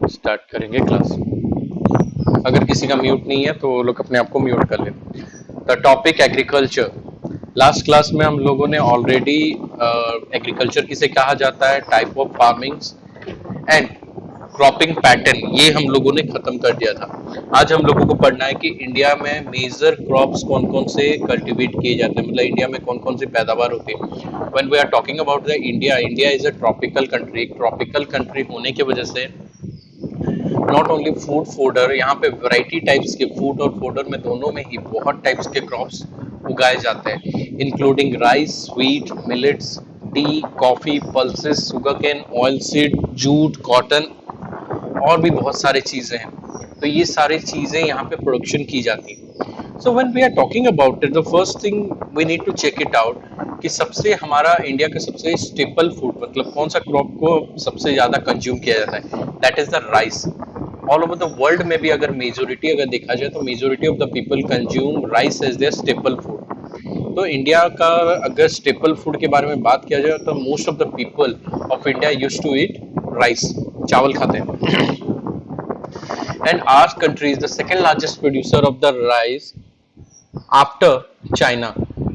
Start करेंगे class. अगर किसी का म्यूट नहीं है तो वो लोग अपने आप को म्यूट कर लें। The topic agriculture. Last class में हम लोगों ने ऑलरेडी एग्रीकल्चर किसे कहा जाता है, type of farmings and cropping pattern, ये हम लोगों ने खत्म कर दिया था। आज हम लोगों को पढ़ना है कि इंडिया में मेजर क्रॉप्स कौन कौन से कल्टीवेट किए जाते हैं, मतलब इंडिया में कौन कौन सी पैदावार होती है। When we are talking about the India, India is a tropical country. Tropical country होने की वजह से नॉट ओनली फूड फोडर, यहाँ पे वैरायटी टाइप्स के फूड और फोडर में दोनों में ही बहुत टाइप्स के क्रॉप्स उगाए जाते हैं, including rice, wheat, millets, T, coffee, pulses, sugarcane, oil seed, jute, cotton और भी बहुत सारी चीजें हैं। तो ये सारी चीजें यहाँ पे प्रोडक्शन की जाती है। So when we are talking about it, the first thing we need to check it out कि सबसे हमारा इंडिया का सबसे स्टेपल फूड, मतलब कौन सा क्रॉप को सबसे ज्यादा कंज्यूम किया जाता है, that is the rice. All over the world में भी अगर मेजोरिटी अगर देखा जाए तो majority of the people consume rice as their staple food. तो इंडिया का अगर स्टेपल फूड के बारे में बात किया जाए तो most of the people of India used to eat rice, चावल खाते हैं। And our country is the second largest producer of the rice after China.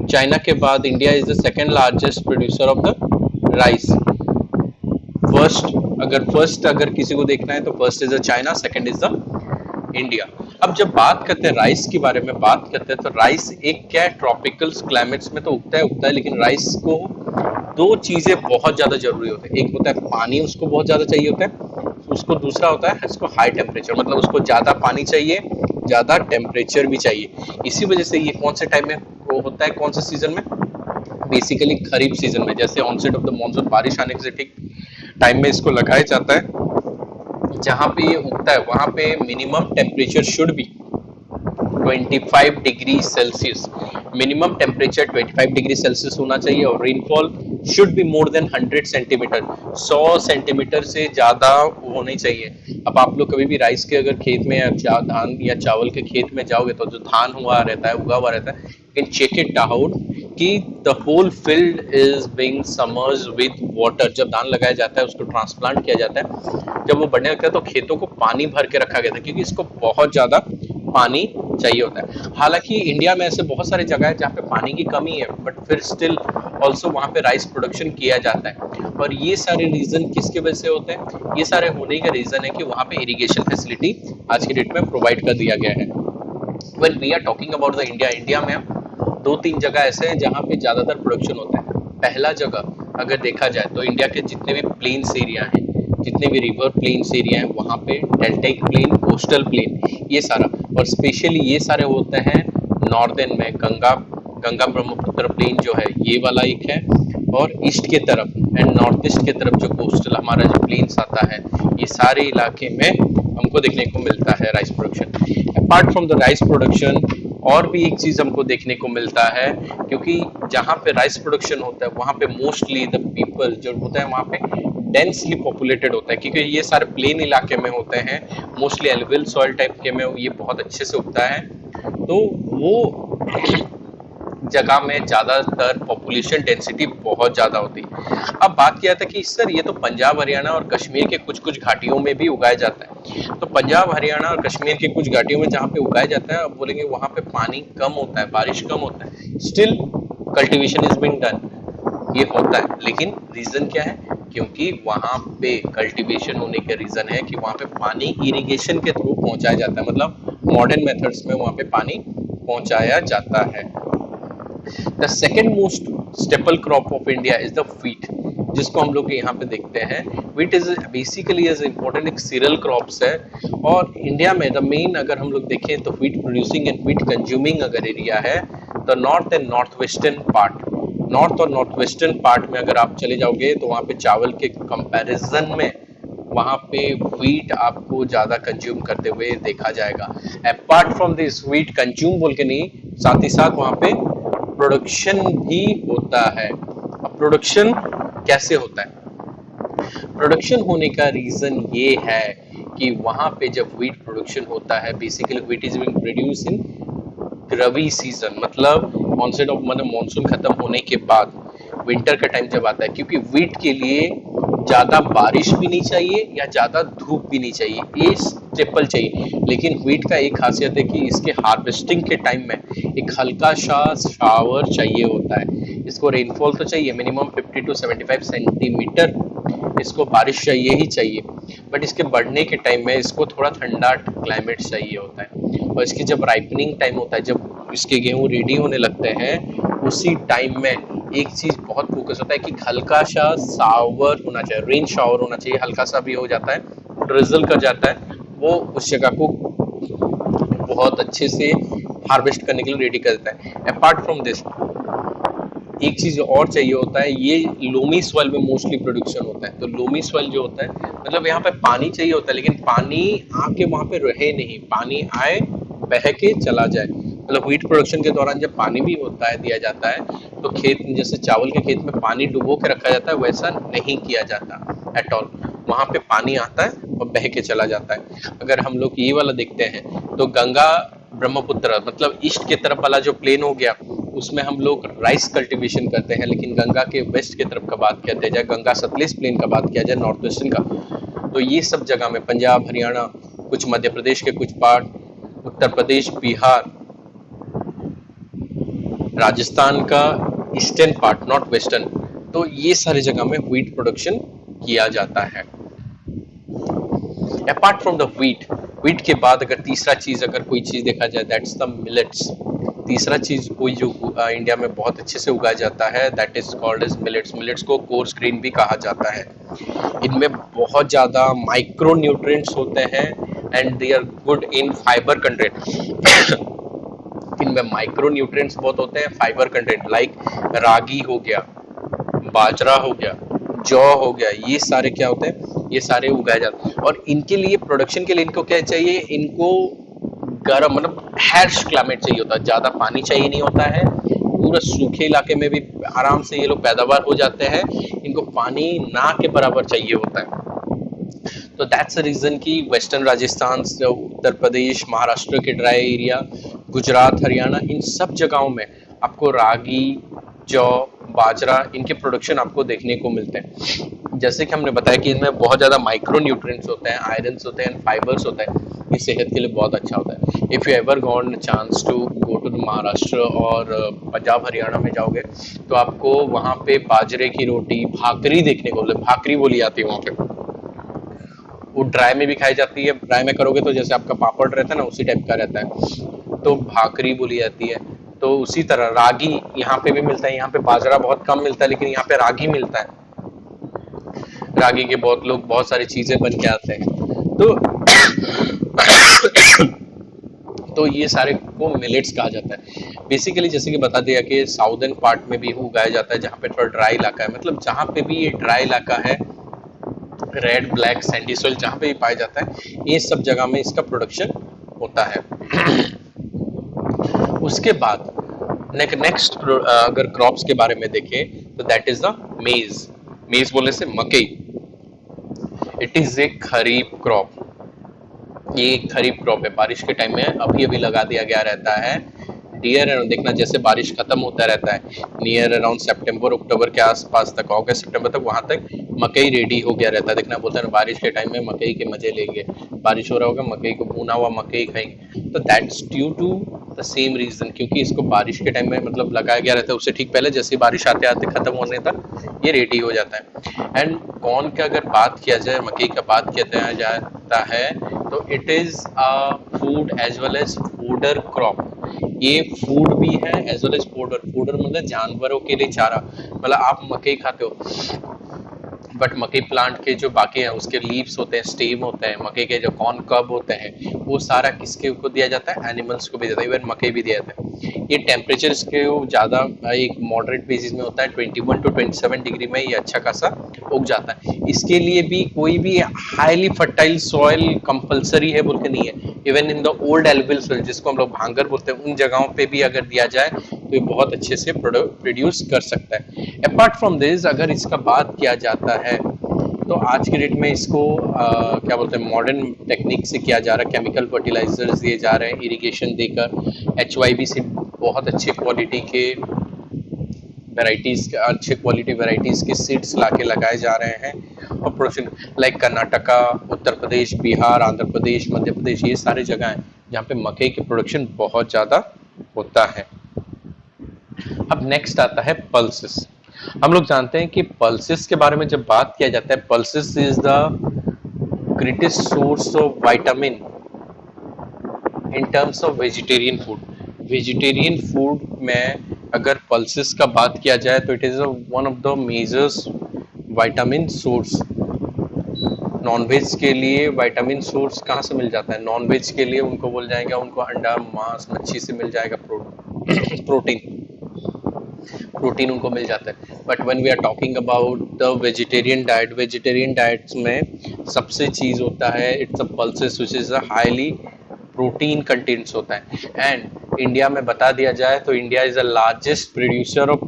China के बाद India is the second largest producer of the rice. First अगर किसी को देखना है तो first is the China, second is the India. अब जब बात करते हैं राइस के बारे में बात करते हैं तो राइस एक क्या है, ट्रॉपिकल क्लाइमेट्स में तो उगता है, लेकिन राइस को दो चीजें बहुत ज्यादा जरूरी होते हैं। एक होता है पानी, उसको बहुत ज्यादा चाहिए होता है, उसको दूसरा होता है इसको हाई टेम्परेचर, मतलब उसको ज्यादा पानी चाहिए, ज्यादा टेम्परेचर भी चाहिए। इसी वजह से ये कौन से टाइम में होता है, कौन से सीजन में, बेसिकली खरीफ सीजन में, जैसे ऑनसेट ऑफ द मॉनसून, बारिश आने से ठीक टाइम में इसको लगाया जाता है। जहां पे ये उगता है वहां पे minimum temperature should be 25 degree Celsius, minimum temperature 25 degree Celsius होना चाहिए और rainfall should be more than 100 centimetre, 100 centimetre से ज्यादा होनी चाहिए। अब आप लोग कभी भी राइस के अगर खेत में या धान या चावल के खेत में जाओगे तो जो धान हुआ रहता है, उगा हुआ रहता है, कैन चेक इट आउट कि the whole field is being submerged with water. जब धान लगाया जाता है, उसको ट्रांसप्लांट किया जाता है, जब वो बढ़ने लगता है तो खेतों को पानी भर के रखा गया था, क्योंकि इसको बहुत ज्यादा पानी चाहिए होता है। हालांकि इंडिया में ऐसे बहुत सारी जगह है जहाँ पे पानी की कमी है, बट फिर स्टिल ऑल्सो वहाँ पे राइस प्रोडक्शन किया जाता है। और ये सारे रीजन किसके वजह से होते हैं, ये सारे होने का रीजन है कि वहाँ पे इरिगेशन फैसिलिटी आज की डेट में प्रोवाइड कर दिया गया है। When we are talking about the India, India में दो तीन जगह ऐसे हैं जहाँ पे ज्यादातर प्रोडक्शन होता है। पहला जगह अगर देखा जाए तो इंडिया के जितने भी प्लेन्स एरिया हैं, जितने भी रिवर प्लेन्स एरिया हैं, वहाँ पे डेल्टाइक प्लेन, कोस्टल प्लेन, ये सारा, और स्पेशली ये सारे होते हैं नॉर्दर्न में, गंगा ब्रह्मपुत्र प्लेन जो है ये वाला एक है, और ईस्ट के तरफ एंड नॉर्थ ईस्ट के तरफ जो कोस्टल हमारा जो प्लेन्स आता है, ये सारे इलाके में हमको देखने को मिलता है rice production. Apart from the rice production और भी एक चीज हमको देखने को मिलता है, क्योंकि जहाँ पे राइस प्रोडक्शन होता है वहाँ पे मोस्टली द पीपल जो होता है वहाँ पे डेंसली पॉपुलेटेड होता है, क्योंकि ये सारे प्लेन इलाके में होते हैं, मोस्टली एलुवियल सॉइल टाइप के में ये बहुत अच्छे से उगता है, तो वो जगह में ज्यादातर पॉपुलेशन डेंसिटी बहुत ज्यादा होती है। अब बात किया था कि सर ये तो पंजाब, हरियाणा और कश्मीर के कुछ कुछ घाटियों में भी उगाया जाता है, तो पंजाब, हरियाणा और कश्मीर के कुछ घाटियों में जहाँ पे उगाया जाता है, अब बोलेंगे वहां पे पानी कम होता है, बारिश कम होता है, still cultivation is being done, ये होता है। लेकिन रीजन क्या है, क्योंकि वहां पे कल्टीवेशन होने के रीजन है कि वहां पे पानी इरिगेशन के थ्रू पहुंचाया जाता है, मतलब मॉडर्न मेथड्स में वहां पे पानी पहुंचाया जाता है। The second most staple crop of India is the wheat, जिसको हम लोग यहाँ पे देखते हैं। Wheat is basically as important एक सीरियल क्रॉप्स है, और इंडिया में द मेन अगर हम लोग देखें तो wheat producing and wheat consuming अगर एरिया है तो north and north western part, north और नॉर्थ वेस्टर्न पार्ट में अगर आप चले जाओगे तो वहाँ पे चावल के कंपैरिजन में वहाँ पे व्हीट आपको ज्यादा कंज्यूम करते हुए देखा जाएगा। Apart from this wheat consume बोल के नहीं, साथ ही साथ वहाँ पे प्रोडक्शन भी होता है। अब प्रोडक्शन कैसे होता है, प्रोडक्शन होने का रीजन ये है कि वहां पे जब व्हीट प्रोडक्शन होता है, basically wheat is being produce in rabi season, मतलब ऑनसेट ऑफ मतलब मानसून खत्म होने के बाद विंटर का टाइम जब आता है, क्योंकि व्हीट के लिए ज्यादा बारिश भी नहीं चाहिए या ज्यादा धूप भी नहीं चाहिए, ये स्टेपल चाहिए। लेकिन व्हीट का एक खासियत है कि इसके हार्वेस्टिंग के टाइम में एक हल्का सा शावर चाहिए होता है। इसको रेनफॉल तो चाहिए मिनिमम 50 to 75 सेंटीमीटर, इसको बारिश चाहिए ही चाहिए। बट इसके बढ़ने के टाइम में इसको थोड़ा ठंडा क्लाइमेट चाहिए होता है। और इसकी जब राइपनिंग टाइम होता है, जब इसके गेहूं रेडी होने लगते हैं, उसी टाइम में एक चीज बहुत फोकस होता है कि हल्का सा शावर होना चाहिए, रेन शावर होना चाहिए। हल्का सा भी हो जाता है, ड्रिजल कर जाता है, वो उस जगह को बहुत अच्छे से हार्वेस्ट करने के लिए रेडी कर देता है। अपार्ट फ्रॉम दिस एक चीज और चाहिए होता है, ये लोमी सॉइल में मोस्टली प्रोडक्शन होता है। तो लोमी सॉइल जो होता है मतलब यहाँ पे पानी चाहिए होता है, लेकिन पानी आके वहां पे रहे नहीं, पानी आए बह के चला जाए। मतलब व्हीट प्रोडक्शन के दौरान जब पानी भी होता है, दिया जाता है, तो खेत जैसे चावल के खेत में पानी डुबो के रखा जाता है, वैसा नहीं किया जाता एट ऑल। वहां पे पानी आता है और बह के चला जाता है। अगर हम लोग ये वाला देखते हैं तो गंगा ब्रह्मपुत्र मतलब ईस्ट के तरफ वाला जो प्लेन हो गया, उसमें हम लोग राइस कल्टीवेशन करते हैं। लेकिन गंगा के वेस्ट के तरफ का बात किया जाए, गंगा सतलेज प्लेन का बात किया जाए, नॉर्थ वेस्टर्न का, तो ये सब जगह में पंजाब, हरियाणा, कुछ मध्य प्रदेश के कुछ पार्ट, उत्तर प्रदेश, बिहार, राजस्थान का ईस्टर्न पार्ट, नॉट वेस्टर्न, तो ये सारी जगह में व्हीट प्रोडक्शन किया जाता है। अपार्ट फ्रॉम द व्हीट के बाद अगर तीसरा चीज, अगर कोई चीज देखा जाए, दैट्स द मिलेट्स। तीसरा चीज कोई जो इंडिया में बहुत अच्छे से उगाया जाता है, that is called as millets. Millets को कोर्स ग्रेन भी कहा जाता है। इनमें बहुत ज्यादा माइक्रो न्यूट्रिएंट्स होते हैं and they are good in fibre content. इनमें माइक्रो न्यूट्रिएंट्स बहुत होते हैं, फाइबर कंटेंट, लाइक रागी हो गया, बाजरा हो गया, जौ हो गया, ये सारे क्या होते हैं, ये सारे उगाए जाते हैं। और इनके लिए प्रोडक्शन के लिए इनको क्या चाहिए, इनको गर्म मतलब हैर्श क्लाइमेट चाहिए होता है, ज्यादा पानी चाहिए नहीं होता है। पूरा सूखे इलाके में भी आराम से ये लोग पैदावार हो जाते हैं, इनको पानी ना के बराबर चाहिए होता है। तो दैट्स द रीजन कि वेस्टर्न राजस्थान, उत्तर प्रदेश, महाराष्ट्र के ड्राई एरिया, गुजरात, हरियाणा, इन सब जगहों में आपको रागी, जौ, बाजरा, इनके प्रोडक्शन आपको देखने को मिलते हैं। जैसे कि हमने बताया कि इनमें बहुत ज्यादा माइक्रो न्यूट्रिएंट्स होते हैं, आयरन्स होते हैं, फाइबर्स होते हैं, ये सेहत के लिए बहुत अच्छा होता है। If you ever gone chance to go to Maharashtra और पंजाब, हरियाणा में जाओगे तो आपको वहाँ पे बाजरे की रोटी, भाकरी देखने को मिले, भाकरी बोली जाती है वहाँ पे। वो ड्राई में भी खाई जाती है, ड्राई में करोगे तो जैसे आपका पापड़ रहता है ना, उसी टाइप का रहता है, तो भाकरी बोली जाती है। तो उसी तरह रागी यहाँ पे भी मिलता है, यहाँ पे बाजरा बहुत कम मिलता है, लेकिन यहाँ पे रागी मिलता है। रागी के बहुत लोग बहुत सारी चीजें बन के आते हैं। तो ये सारे को मिलेट्स कहा जाता है। बेसिकली जैसे कि बता दिया कि साउदर्न पार्ट में भी उगाया जाता है, जहाँ पे थोड़ा ड्राई इलाका है, मतलब जहाँ पे भी ये ड्राई इलाका है, रेड, ब्लैक, सैंडी सॉइल जहाँ पे भी पाया जाता है, ये सब जगह में इसका प्रोडक्शन होता है। उसके बाद नेक्स्ट अगर क्रॉप्स के बारे में देखें तो दैट इज द मेज। मेज बोलने से मकई, it is a kharif crop. ये खरीफ क्रॉप है, बारिश के टाइम में अभी अभी लगा दिया गया रहता है। नियर अराउंड देखना, जैसे बारिश खत्म होता रहता है, नियर अराउंड सितंबर अक्टूबर के आसपास तक, अगस्त सितंबर तक, वहां तक मकई रेडी हो गया रहता है। देखना बोलते हैं बारिश के टाइम में मकई के मजे लेंगे, बारिश हो रहा होगा, मकई को भुना हुआ मकई खाएंगे। तो that's due to the same reason, क्योंकि इसको बारिश के टाइम में मतलब लगाया गया रहता है, उससे ठीक पहले जैसे बारिश आते आते खत्म होने तक ये रेडी हो जाता है। एंड कॉर्न की अगर बात किया जाए, मकई का बात किया जाता है, तो it is a food as well as fodder crop. ये फूड भी है as well as fodder. Fodder मतलब जानवरों के लिए चारा, मतलब आप मकई खाते हो, बट मकई प्लांट के जो बाकी हैं उसके लीव्स होते हैं, स्टेम होते हैं, मकई के जो कॉर्न कब होते हैं, वो सारा किसके को दिया जाता है, एनिमल्स को भी दिया जाता है, इवन मकई भी दिया जाता है। ये टेम्परेचर इसके ज़्यादा एक मॉडरेट बेसिस में होता है, 21 to 27 डिग्री में ये अच्छा खासा उग जाता है। इसके लिए भी कोई भी हाईली फर्टाइल सॉइल कंपलसरी है बोल के नहीं है। Even in the old alluvial soil, जिसको हम लोग भांगर बोलते हैं, उन जगहों पे भी अगर दिया जाए तो ये बहुत अच्छे से प्रोड्यूस कर सकता है। अपार्ट फ्रॉम दिस, अगर इसका बात किया जाता है तो आज के डेट में इसको क्या बोलते हैं, मॉडर्न टेक्निक से किया जा रहा है। केमिकल फर्टिलाइजर्स दिए जा रहे हैं, इरिगेशन देकर, HYB से बहुत अच्छे क्वालिटी के वेराइटीज, अच्छे क्वालिटी वेराइटीज के सीड्स लाके लगाए जा रहे हैं। और प्रोडक्शन लाइक कर्नाटका, उत्तर प्रदेश, बिहार, आंध्र प्रदेश, मध्य प्रदेश, ये सारे जगह हैं जहाँ पे मकई की प्रोडक्शन बहुत ज़्यादा होता है। अब नेक्स्ट आता है पल्सेस। हम लोग जानते हैं कि पल्सेस के बारे में जब बात किया जाता है, pulses is the greatest source of vitamin in terms of vegetarian food. Vegetarian food में अगर पल्सेस का बात किया जाए तो it is one of the majors vitamin source. Non veg के लिए विटामिन सोर्स कहाँ से मिल जाता है? नॉनवेज के लिए उनको बोल जाएगा, उनको अंडा, मांस, मच्छी से मिल जाएगा प्रोटीन प्रोटीन उनको मिल जाता है। But when we are talking about the vegetarian diet, vegetarian diets में सबसे चीज होता है it's a pulses which is a highly protein contents होता है। एंड इंडिया में बता दिया जाए तो India is the largest producer of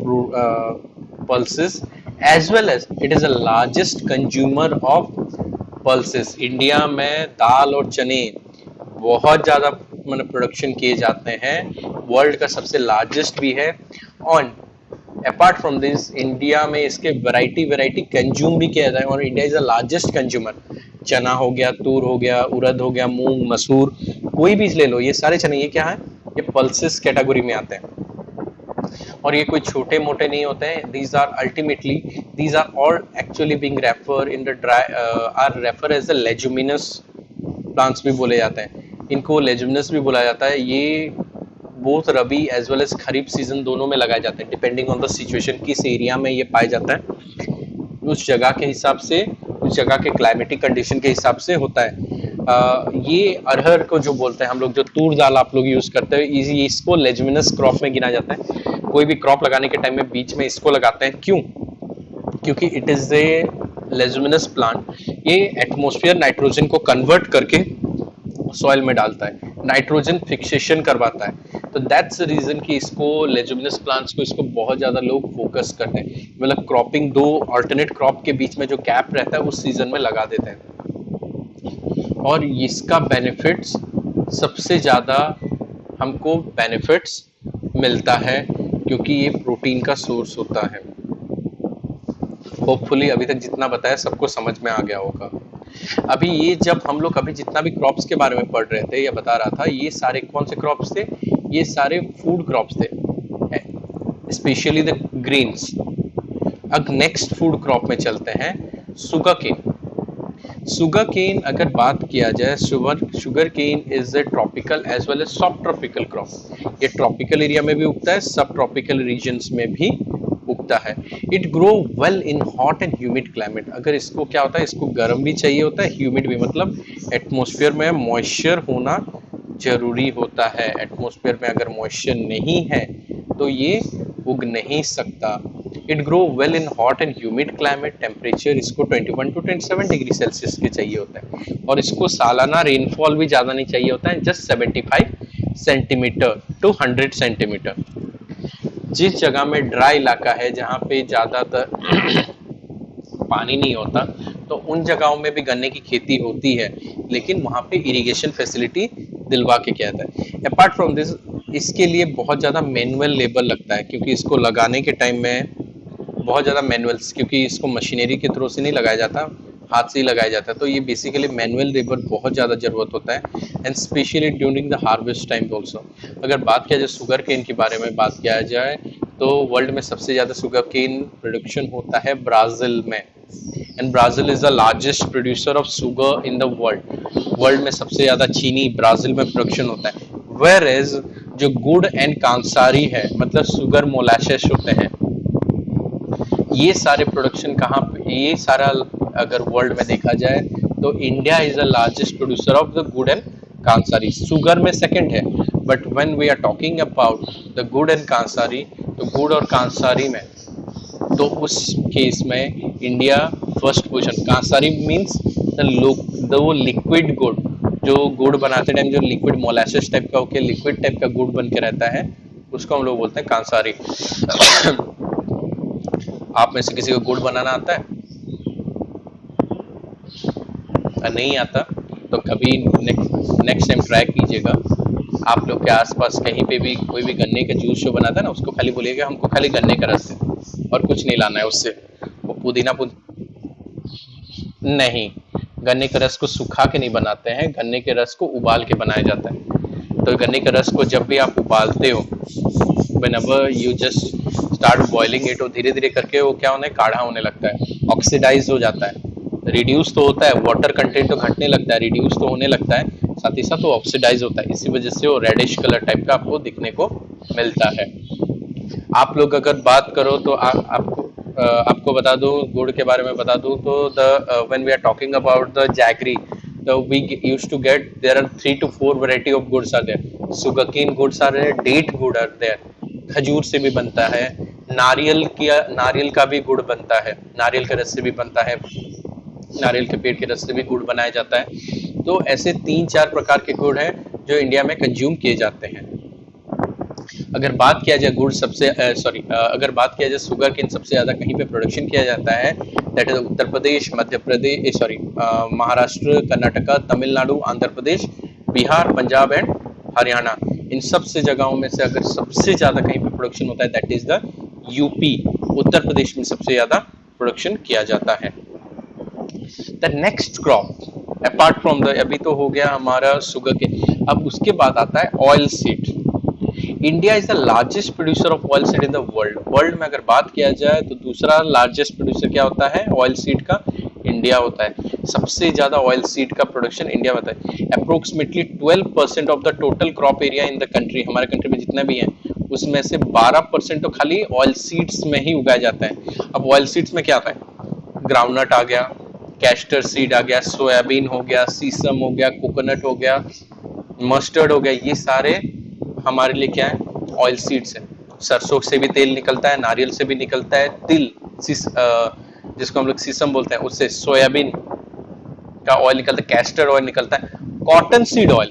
pulses as well as it is the largest consumer of pulses. India में दाल और चने बहुत ज्यादा मतलब प्रोडक्शन किए जाते हैं, वर्ल्ड का सबसे लार्जेस्ट भी है। और अपार्ट फ्रॉम दिस इंडिया में इसके वैरायटी कंज्यूम भी किया जाता है और India is the largest consumer. चना हो गया, तूर हो गया, उड़द हो गया, मूंग, मसूर, कोई भी ले लो, ये सारे चने ये क्या है? ये पल्सेस कैटेगरी में आते हैं। और ये कोई छोटे मोटे नहीं होते हैं। these are ultimately these are all actually being refer in the dry are refer as the leguminous plants भी बोले जाते हैं, इनको लेजुमिनस भी बोला जाता है। ये बोथ रबी एज वेल एज खरीफ सीजन दोनों में लगाए जाते हैं, डिपेंडिंग ऑन द सिचुएशन, किस एरिया में ये पाया जाता है उस जगह के हिसाब से, उस जगह के क्लाइमेटिक कंडीशन के हिसाब से होता है। ये अरहर को जो बोलते हैं हम लोग, जो तूर दाल आप लोग यूज करते हैं, इसको लेजुमिनस क्रॉप में गिना जाता है। कोई भी क्रॉप लगाने के टाइम में बीच में इसको लगाते हैं, क्यों? क्योंकि इट इज ए लेजुमिनस प्लांट। ये एटमॉस्फेयर नाइट्रोजन को कन्वर्ट करके सॉइल में डालता है, नाइट्रोजन फिक्सेशन करवाता है। तो दैट्स द रीजन कि इसको लेजुमिनस प्लांट्स को इसको बहुत ज्यादा लोग फोकस करते हैं, मतलब क्रॉपिंग दो अल्टरनेट क्रॉप के बीच में जो गैप रहता है उस सीजन में लगा देते हैं। और इसका बेनिफिट्स सबसे ज्यादा हमको बेनिफिट्स मिलता है क्योंकि ये प्रोटीन का सोर्स होता है। होपफुली अभी तक जितना बताया सबको समझ में आ गया होगा। अभी ये जब हम लोग अभी जितना भी क्रॉप्स के बारे में पढ़ रहे थे या बता रहा था, ये सारे कौन से क्रॉप्स थे? ये सारे फूड क्रॉप्स थे, स्पेशली द ग्रेन्स। अब नेक्स्ट फूड क्रॉप में चलते हैं, शुगर केन। शुगर केन अगर बात किया जाए, sugar cane is a tropical as well as sub tropical crop. ये ट्रॉपिकल एरिया में भी उगता है, सब ट्रॉपिकल रीजन्स में भी उगता है। It grow well in hot and humid climate. अगर इसको क्या होता है, इसको गर्म भी चाहिए होता है, ह्यूमिड भी, मतलब एटमॉस्फेयर में मॉइस्चर होना जरूरी होता है। एटमॉस्फेयर में अगर मॉइस्चर नहीं है तो ये उग नहीं सकता। It grow well in hot and humid climate. Temperature इसको 21 to 27 डिग्री सेल्सियस के चाहिए होता है और इसको सालाना रेनफॉल भी ज़्यादा नहीं चाहिए होता है, जस्ट 75 सेंटीमीटर टू 100 सेंटीमीटर। जिस जगह में ड्राई इलाका है, जहाँ पे ज़्यादातर पानी नहीं होता, तो उन जगहों में भी गन्ने की खेती होती है, लेकिन वहाँ पे इरिगेशन फैसिलिटी दिलवा के किया जाता है। अपार्ट फ्रॉम दिस, इसके लिए बहुत ज़्यादा मैनुअल लेबर लगता है, क्योंकि इसको लगाने के टाइम में बहुत ज़्यादा मैनुअल्स, क्योंकि इसको मशीनरी के थ्रू से नहीं लगाया जाता, हाथ से ही लगाया जाता है। तो ये बेसिकली मैनुअल लेबर बहुत ज़्यादा ज़रूरत होता है, and specially during the harvest time also. अगर बात किया जाए शुगर केन के बारे में बात किया जाए तो वर्ल्ड में सबसे ज़्यादा शुगर केन प्रोडक्शन होता है ब्राज़ील में, and Brazil is the largest producer of sugar in the world. World में सबसे ज़्यादा चीनी ब्राज़ील में प्रोडक्शन होता है। वेयर एज जो गुड़ एंड कांसारी है, मतलब शुगर मोलासेस होते हैं, ये सारे प्रोडक्शन कहाँ पे, ये सारा अगर वर्ल्ड में देखा जाए तो India is the largest producer of the gur and khandsari. Sugar में सेकंड है, but when we are talking about the gur and khandsari, तो गुड़ और कांसारी में तो उस केस में India first position. Khandsari means the वो लिक्विड गुड़, जो गुड़ बनाते टाइम जो लिक्विड मोलासेस टाइप का होकर लिक्विड टाइप का गुड़ बन के रहता है, उसको हम लोग बोलते हैं कांसारी। आप में से किसी को गुड़ बनाना आता है? नहीं आता तो कभी नेक्स्ट टाइम ट्राई कीजिएगा। आप लोग के आसपास कहीं पे भी कोई भी गन्ने का जूस जो बनाता है ना, उसको खाली बोलिएगा हमको खाली गन्ने का रस है, और कुछ नहीं लाना है उससे। वो पुदीना नहीं, गन्ने के रस को सुखा के नहीं बनाते हैं, गन्ने के रस को उबाल के बनाया जाता है। तो गन्ने के रस को जब भी आप उबालते हो, whenever you just start boiling it, तो धीरे धीरे करके वो क्या होने, गाढ़ा होने लगता है, ऑक्सीडाइज हो जाता है, रिड्यूस तो होता है, वाटर कंटेंट तो घटने लगता है, रिड्यूस तो होने लगता है, साथ ही साथ वो ऑक्सीडाइज होता है, इसी वजह से वो रेडिश कलर टाइप का आपको दिखने को मिलता है। आप लोग अगर बात करो तो आपको बता दूं, गुड़ के बारे में बता दूं तो when we are talking about the jaggery, the we used to get, there are 3 to 4 variety of goods are there, sugarcane goods are there, date good are there, खजूर से भी बनता है, नारियल का भी गुड़ बनता है, नारियल के रस से भी बनता है, नारियल के पेड़ के रस से भी गुड़ बनाया जाता है। तो ऐसे 3-4 प्रकार के गुड़ हैं जो इंडिया में कंज्यूम किए जाते हैं। अगर बात किया जाए गुड़ अगर बात किया जाए शुगर केन सबसे ज्यादा कहीं पे प्रोडक्शन किया जाता है, that is Uttar Pradesh, Madhya Pradesh, Maharashtra, Karnataka, Tamil Nadu, Andhra Pradesh, Bihar, Punjab and Haryana. इन सबसे जगहों में से अगर सबसे ज्यादा कहीं पे प्रोडक्शन होता है that is the UP, Uttar Pradesh में सबसे ज्यादा प्रोडक्शन किया जाता है। The next crop apart from the, अभी तो हो गया हमारा शुगर केन, अब उसके बाद आता है oil seed. India is the largest producer of oil seed in the world. World में अगर बात किया जाए तो दूसरा लार्जेस्ट प्रोड्यूसर क्या होता है ऑयल सीड का, इंडिया होता है। सबसे ज्यादा ऑयल सीड का प्रोडक्शन इंडिया होता है। Approximately 12% of the total crop area in the country, हमारे कंट्री में जितना भी है उसमें से 12% तो खाली ऑयल सीड्स में ही उगाया जाता है। अब ऑयल सीड्स में क्या आता है, ग्राउंडनट आ गया, कैस्टर सीड आ गया, सोयाबीन हो गया, सीसम हो गया, कोकोनट हो गया, मस्टर्ड हो गया, ये सारे हमारे लिए क्या है ऑयल सीड्स है। सरसों से भी तेल निकलता है, नारियल से भी निकलता है, तिल जिसको हम लोग सीसम बोलते हैं उससे सोयाबीन का ऑयल निकलता है, कैस्टर ऑयल निकलता है, कॉटन सीड ऑयल,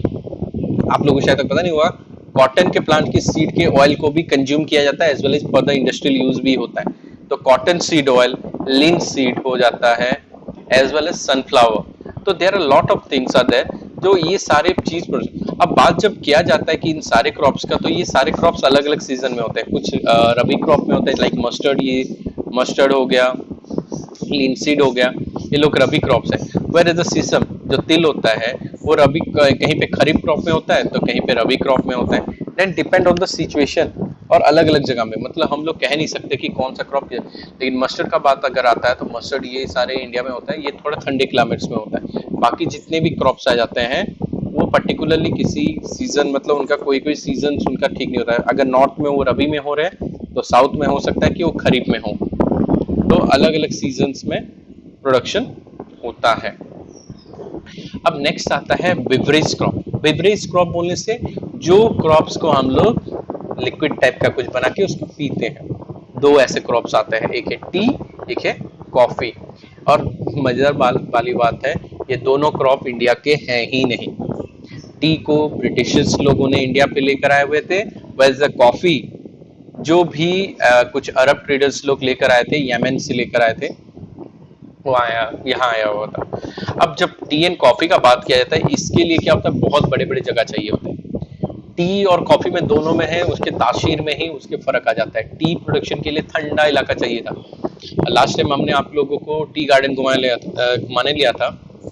आप लोगों को शायद तक पता नहीं होगा, कॉटन के प्लांट की सीड के ऑयल को भी कंज्यूम किया जाता है as well as for the industrial use भी होता है। तो cotton seed oil, linseed हो जाता है, एज वेल एज सनफ्लावर। तो there are lot of things are there जो ये सारे चीज। अब बात जब किया जाता है कि इन सारे क्रॉप्स का, तो ये सारे क्रॉप्स अलग अलग सीजन में होते हैं। कुछ रबी क्रॉप में होते हैं, लाइक मस्टर्ड, ये मस्टर्ड हो गया, लिनसीड हो गया, ये लोग रबी क्रॉप्स है। वेयर इज द सीसम, जो तिल होता है वो रबी, कहीं पे खरीफ क्रॉप में होता है तो कहीं पे रबी क्रॉप में होता है। Then depend on the situation, और अलग अलग जगह में, मतलब हम लोग कह नहीं सकते कि कौन सा क्रॉप। लेकिन मस्टर्ड का बात अगर आता है तो मस्टर्ड ये सारे इंडिया में होता है, ये थोड़ा ठंडे क्लाइमेट्स में होता है। बाकी जितने भी क्रॉप्स आ जाते हैं वो पर्टिकुलरली किसी सीजन, मतलब उनका कोई कोई सीजन उनका ठीक नहीं होता है। अगर नॉर्थ में वो रबी में हो रहे हैं तो साउथ में हो सकता है कि वो खरीफ में हो। तो अलग अलग सीजन्स में प्रोडक्शन होता है। अब नेक्स्ट आता है बिवरेज क्रॉप। बिवरेज क्रॉप बोलने से जो क्रॉप्स को हम लोग लिक्विड टाइप का कुछ बना के उसको पीते हैं, दो ऐसे क्रॉप्स आते हैं, एक है टी, एक है कॉफी। और मजेदार वाली बात है, ये दोनों क्रॉप इंडिया के हैं ही नहीं। टी को ब्रिटिशर्स लोगों ने इंडिया पे लेकर आए हुए थे, वैसे कॉफी जो भी कुछ अरब ट्रेडर्स लोग लेकर आए थे, यमन से लेकर आए थे, वो यहाँ आया हुआ था। अब जब टी एंड कॉफी का बात किया जाता है, इसके लिए क्या होता है, बहुत बड़े बड़े जगह चाहिए होते हैं। टी और कॉफी में दोनों में है, उसके तासीर में ही उसके फर्क आ जाता है। टी प्रोडक्शन के लिए ठंडा इलाका चाहिए था। लास्ट टाइम हमने आप लोगों को टी गार्डन घुमाने लिया था,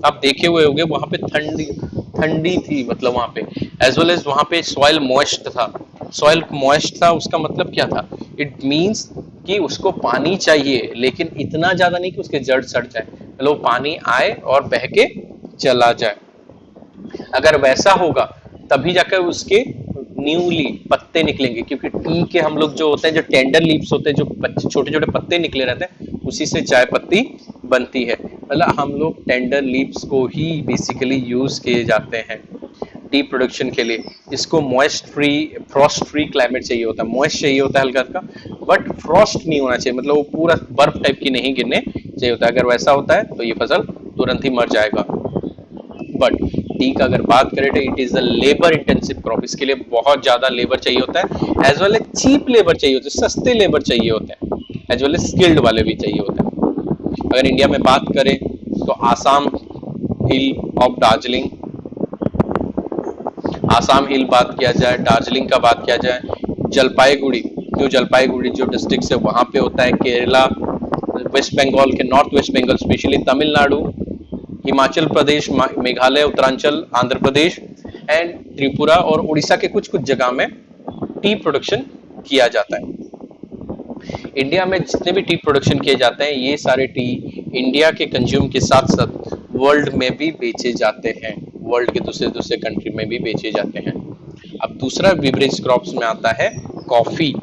आप देखे हुए होंगे, वहां पे ठंडी थी, मतलब वहां पे एज वेल एज वहां पे सॉइल मॉइस्ट था। सॉइल मॉइस्ट था, उसका मतलब क्या था, इट मींस कि उसको पानी चाहिए लेकिन इतना ज्यादा नहीं कि उसके जड़ सड़ जाए, मतलब पानी आए और बह के चला जाए। अगर वैसा होगा तभी जाकर उसके न्यूली पत्ते निकलेंगे, क्योंकि टी के हम लोग जो होते हैं, जो टेंडर लीव्स होते हैं, जो छोटे छोटे पत्ते निकले रहते हैं, उसी से चाय पत्ती बनती है। मतलब हम लोग टेंडर लीव्स को ही बेसिकली यूज किए जाते हैं टी प्रोडक्शन के लिए। इसको moist free, Frost free climate चाहिए होता है, मॉइस्ट चाहिए होता है हल्का हल्का, बट फ्रॉस्ट नहीं होना चाहिए, मतलब वो पूरा बर्फ टाइप की नहीं गिरने चाहिए होता है। अगर वैसा होता है तो ये फसल तुरंत ही मर जाएगा। बट टी का अगर बात करें तो it is a labour intensive crop, इसके लिए बहुत ज्यादा लेबर चाहिए होता है, as well as cheap labour चाहिए होता है, सस्ते लेबर चाहिए होते हैं, एज वेल एज स्किल्ड वाले भी चाहिए होते हैं। अगर इंडिया में बात करें तो आसाम हिल ऑफ दार्जिलिंग, आसाम हिल बात किया जाए, दार्जिलिंग का बात किया जाए, जलपाईगुड़ी, न्यू जलपाईगुड़ी जो डिस्ट्रिक्ट है वहां पे होता है, केरला, वेस्ट बंगाल के north west Bengal specially, Tamil Nadu, Himachal Pradesh, Meghalaya, Uttaranchal, Andhra Pradesh and Tripura और उड़ीसा के कुछ कुछ जगह में टी प्रोडक्शन किया जाता है। इंडिया में जितने भी टी प्रोडक्शन किए जाते हैं ये सारे टी इंडिया के कंज्यूम के साथ साथ वर्ल्ड में भी बेचे जाते हैं, वर्ल्ड के दूसरे दूसरे कंट्री में भी बेचे जाते हैं। अब दूसरा बेवरेज क्रॉप्स में आता है कॉफी।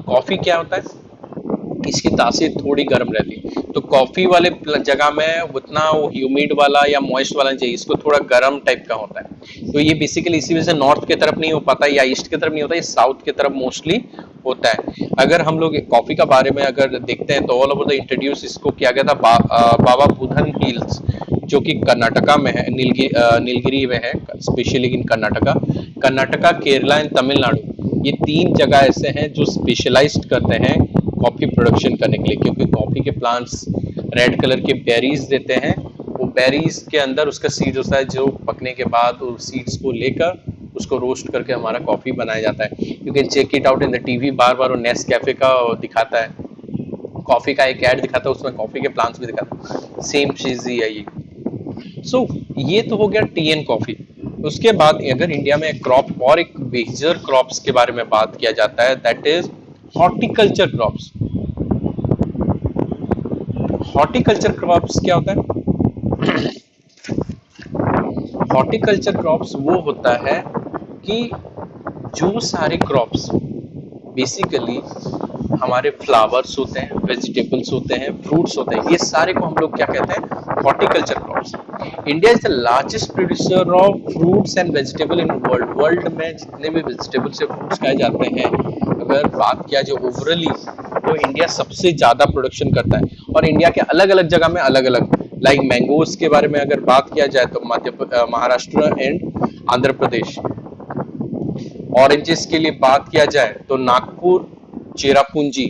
कॉफी क्या होता है, इसकी तासीर थोड़ी गर्म रहती है, तो कॉफी वाले जगह में उतना वो ह्यूमिड वाला या मॉइस्ट वाला नहीं चाहिए, इसको थोड़ा गर्म टाइप का होता है। तो ये बेसिकली इसी वजह से नॉर्थ की तरफ नहीं हो पाता या ईस्ट की तरफ नहीं होता, ये साउथ की तरफ मोस्टली होता है। अगर हम लोग कॉफी का बारे में अगर देखते हैं तो ऑल ओवर द इंट्रोड्यूस इसको किया गया था बाबा बुधन हिल्स जो कि कर्नाटका में है, नीलगिरी में है, specially in Karnataka, Kerala and Tamil Nadu, ये 3 जगह ऐसे हैं जो स्पेशलाइज्ड करते हैं कॉफी प्रोडक्शन करने के लिए, क्योंकि कॉफी के प्लांट्स रेड कलर के बेरीज देते हैं, वो बेरीज के अंदर उसका सीड होता है जो पकने के बाद उस सीड्स को लेकर उसको रोस्ट करके हमारा कॉफी बनाया जाता है। You can check it out in the TV, बार बार वो नेस्कैफे का दिखाता है, कॉफी का एक ऐड दिखाता है, उसमें कॉफी के प्लांट्स भी दिखाता है, सेम चीज ही है ये। सो ये तो हो गया टी एंड कॉफी। उसके बाद अगर इंडिया में क्रॉप और एक मेजर क्रॉप्स के बारे में बात किया जाता है, that is horticulture crops. Horticulture crops क्या होता है? हॉर्टिकल्चर क्रॉप्स वो होता है कि जो सारे क्रॉप्स बेसिकली हमारे फ्लावर्स होते हैं, वेजिटेबल्स होते हैं, फ्रूट्स होते हैं, ये सारे को हम लोग क्या कहते हैं? Horticulture crops. India is the largest producer of fruits and vegetable in world. World में जितने भी वेजिटेबल्स या फ्रूट्स खाए जाते हैं, अगर बात किया जाए ओवरऑली तो इंडिया सबसे ज्यादा प्रोडक्शन करता है। और इंडिया के अलग अलग जगह में अलग अलग, लाइक मैंगोज के बारे में अगर बात किया जाए तो महाराष्ट्र एंड आंध्र प्रदेश। ऑरेंजेस के लिए बात किया जाए तो नागपुर, चेरापूंजी,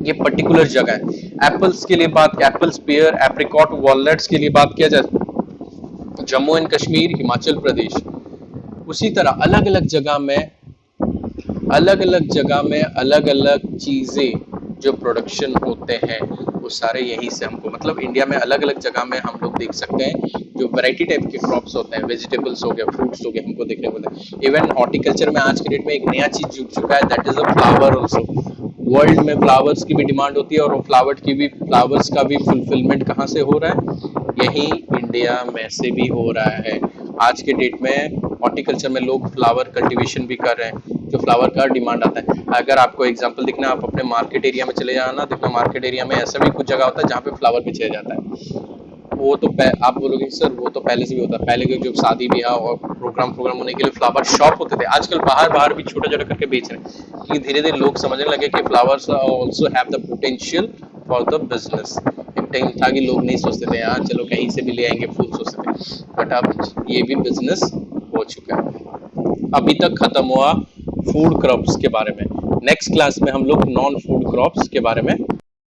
ये पर्टिकुलर जगह है। एप्पल्स के लिए बात, एप्पल्स, पेयर, एप्रिकॉट, वॉलनट्स के लिए बात किया जाए जम्मू एंड कश्मीर, हिमाचल प्रदेश। उसी तरह अलग अलग जगह में अलग अलग चीजें जो प्रोडक्शन होते हैं वो सारे यहीं से हमको, मतलब इंडिया में अलग अलग जगह में हम लोग देख सकते हैं जो वैरायटी टाइप के क्रॉप्स होते हैं, वेजिटेबल्स हो गए, फ्रूट्स हो गए, हमको देखने को मिलता है। इवन हॉर्टिकल्चर में आज के डेट में एक नया चीज जुड़ चुका है, that is a flower also. World में फ्लावर्स की भी डिमांड होती है और वो फ्लावर्स का भी फुलफिलमेंट कहाँ से हो रहा है? यही इंडिया में से भी हो रहा है। आज के डेट में हॉर्टिकल्चर में लोग फ्लावर कल्टीवेशन भी कर रहे हैं, जो फ्लावर का डिमांड आता है। अगर आपको एग्जांपल दिखना, आप अपने मार्केट एरिया में चले जाना, देखना मार्केट एरिया में ऐसा भी कुछ जगह होता है जहाँ पे फ्लावर बेचा जाता है। वो तो आप बोलोगे सर वो तो पहले से भी होता है, पहले के जो शादी ब्याह और प्रोग्राम होने के लिए फ्लावर शॉप होते थे, आजकल बाहर भी छोटा छोटा करके बेच रहे हैं, क्योंकि धीरे धीरे लोग समझने लगे कि flowers also have the potential for the business. एक टाइम था कि लोग नहीं सोचते थे यार चलो कहीं से भी ले आएंगे फूल सोचते थे, बट अब ये भी बिजनेस हो चुका है। अभी तक खत्म हुआ फूड क्रॉप्स के बारे में, नेक्स्ट क्लास में हम लोग नॉन फूड क्रॉप्स के बारे में